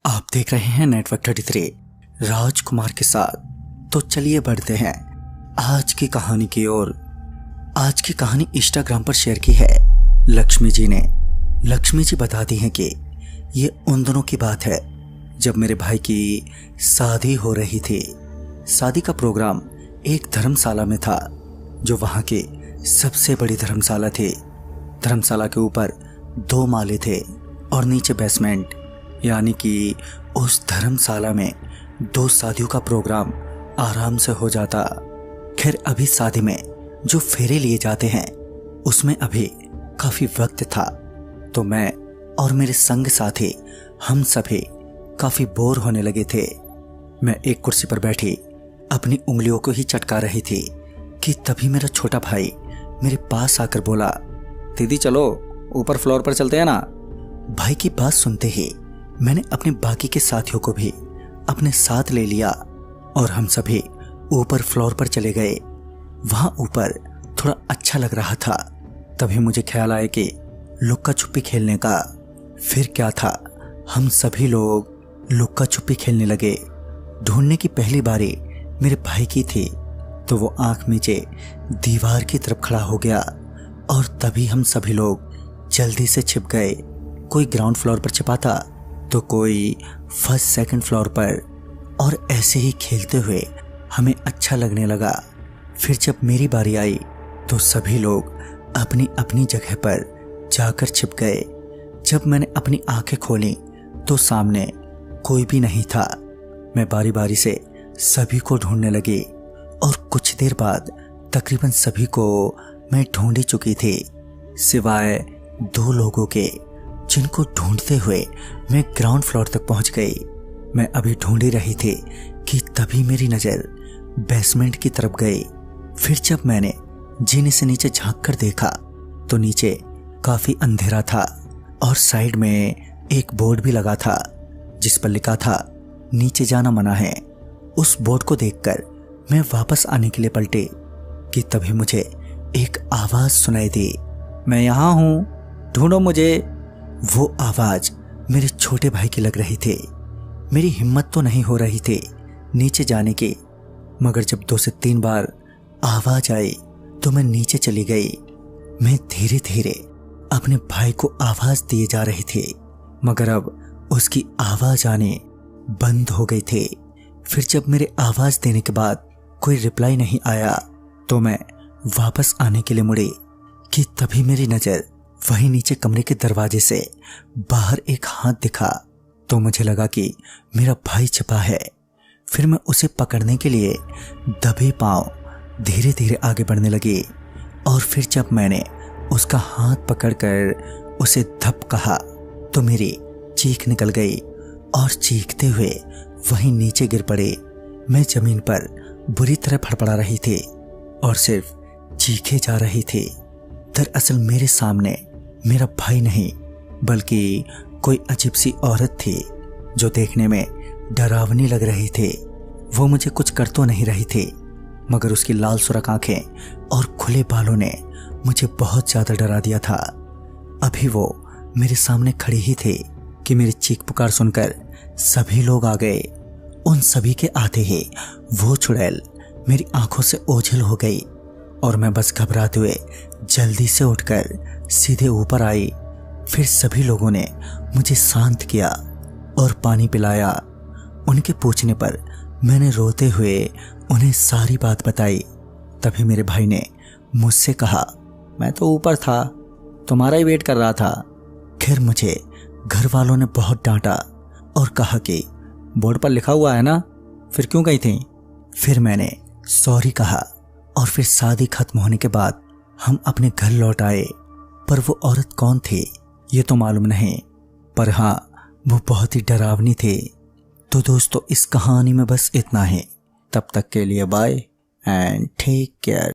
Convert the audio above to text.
आप देख रहे हैं नेटवर्क 33 राजकुमार के साथ। तो चलिए बढ़ते हैं आज की कहानी की ओर। आज की कहानी इंस्टाग्राम पर शेयर की है लक्ष्मी जी ने। लक्ष्मी जी बताती हैं कि ये उन दिनों की बात है जब मेरे भाई की शादी हो रही थी। शादी का प्रोग्राम एक धर्मशाला में था जो वहाँ की सबसे बड़ी धर्मशाला थी। धर्मशाला के ऊपर 2 माले थे और नीचे बेसमेंट, यानी कि उस धर्मशाला में 2 शादियों का प्रोग्राम आराम से हो जाता। खैर अभी शादी में जो फेरे लिए जाते हैं उसमें अभी काफी वक्त था, तो मैं और मेरे संग साथी हम सभी काफी बोर होने लगे थे। मैं एक कुर्सी पर बैठी अपनी उंगलियों को ही चटका रही थी कि तभी मेरा छोटा भाई मेरे पास आकर बोला, दीदी चलो ऊपर फ्लोर पर चलते हैं ना। भाई की बात सुनते ही मैंने अपने बाकी के साथियों को भी अपने साथ ले लिया और हम सभी ऊपर फ्लोर पर चले गए। वहां ऊपर थोड़ा अच्छा लग रहा था। तभी मुझे ख्याल आया कि लुक्का छुपी खेलने का। फिर क्या था, हम सभी लोग लुक्का छुपी खेलने लगे। ढूंढने की पहली बारी मेरे भाई की थी, तो वो आंख नीचे दीवार की तरफ खड़ा हो गया और तभी हम सभी लोग जल्दी से छिप गए। कोई ग्राउंड फ्लोर पर छिपा था तो कोई फर्स्ट सेकंड फ्लोर पर, और ऐसे ही खेलते हुए हमें अच्छा लगने लगा। फिर जब मेरी बारी आई तो सभी लोग अपनी अपनी जगह पर जाकर छिप गए। जब मैंने अपनी आंखें खोली तो सामने कोई भी नहीं था। मैं बारी बारी से सभी को ढूंढने लगी और कुछ देर बाद तकरीबन सभी को मैं ढूंढ ही चुकी थी, सिवाय 2 लोगों के जिनको ढूंढते हुए मैं ग्राउंड फ्लोर तक पहुंच गई। मैं अभी ढूंढ ही रही थी कि तभी मेरी नजर बेसमेंट की तरफ गई। फिर जब मैंने जीने से नीचे झांक कर देखा तो नीचे काफी अंधेरा था और साइड में एक बोर्ड भी लगा था जिस पर लिखा था नीचे जाना मना है। उस बोर्ड को देखकर मैं वापस आने के लिए पलटी कि तभी मुझे एक आवाज सुनाई दी, मैं यहां हूं, ढूंढो मुझे। वो आवाज मेरे छोटे भाई की लग रही थी। मेरी हिम्मत तो नहीं हो रही थी नीचे जाने की, मगर जब 2 से 3 बार आवाज आई तो मैं नीचे चली गई। मैं धीरे धीरे अपने भाई को आवाज दिए जा रही थी, मगर अब उसकी आवाज आने बंद हो गई थी। फिर जब मेरे आवाज देने के बाद कोई रिप्लाई नहीं आया तो मैं वापस आने के लिए मुड़ी कि तभी मेरी नजर वहीं नीचे कमरे के दरवाजे से बाहर एक हाथ दिखा, तो मुझे लगा कि मेरा भाई छिपा है। फिर मैं उसे पकड़ने के लिए दबे पांव धीरे धीरे आगे बढ़ने लगी और फिर जब मैंने उसका हाथ पकड़कर उसे धप कहा तो मेरी चीख निकल गई और चीखते हुए वहीं नीचे गिर पड़े। मैं जमीन पर बुरी तरह फड़फड़ा रही थी और सिर्फ चीखे जा रही थी। दरअसल मेरे सामने मेरा भाई नहीं बल्कि कोई अजीब सी औरत थी जो देखने में डरावनी लग रही थी। वो मुझे कुछ कर तो नहीं रही थी, मगर उसकी लाल सुर्ख आंखें और खुले बालों ने मुझे बहुत ज्यादा डरा दिया था। अभी वो मेरे सामने खड़ी ही थी कि मेरी चीख पुकार सुनकर सभी लोग आ गए। उन सभी के आते ही वो चुड़ैल मेरी आंखों से ओझल हो गई और मैं बस घबराते हुए जल्दी से उठकर सीधे ऊपर आई। फिर सभी लोगों ने मुझे शांत किया और पानी पिलाया। उनके पूछने पर मैंने रोते हुए उन्हें सारी बात बताई। तभी मेरे भाई ने मुझसे कहा, मैं तो ऊपर था, तुम्हारा ही वेट कर रहा था। खैर मुझे घर वालों ने बहुत डांटा और कहा कि बोर्ड पर लिखा हुआ है ना, फिर क्यों गई थी। फिर मैंने सॉरी कहा और फिर शादी खत्म होने के बाद हम अपने घर लौट आए। पर वो औरत कौन थी ये तो मालूम नहीं, पर हाँ वो बहुत ही डरावनी थी। तो दोस्तों इस कहानी में बस इतना ही। तब तक के लिए बाय एंड टेक केयर।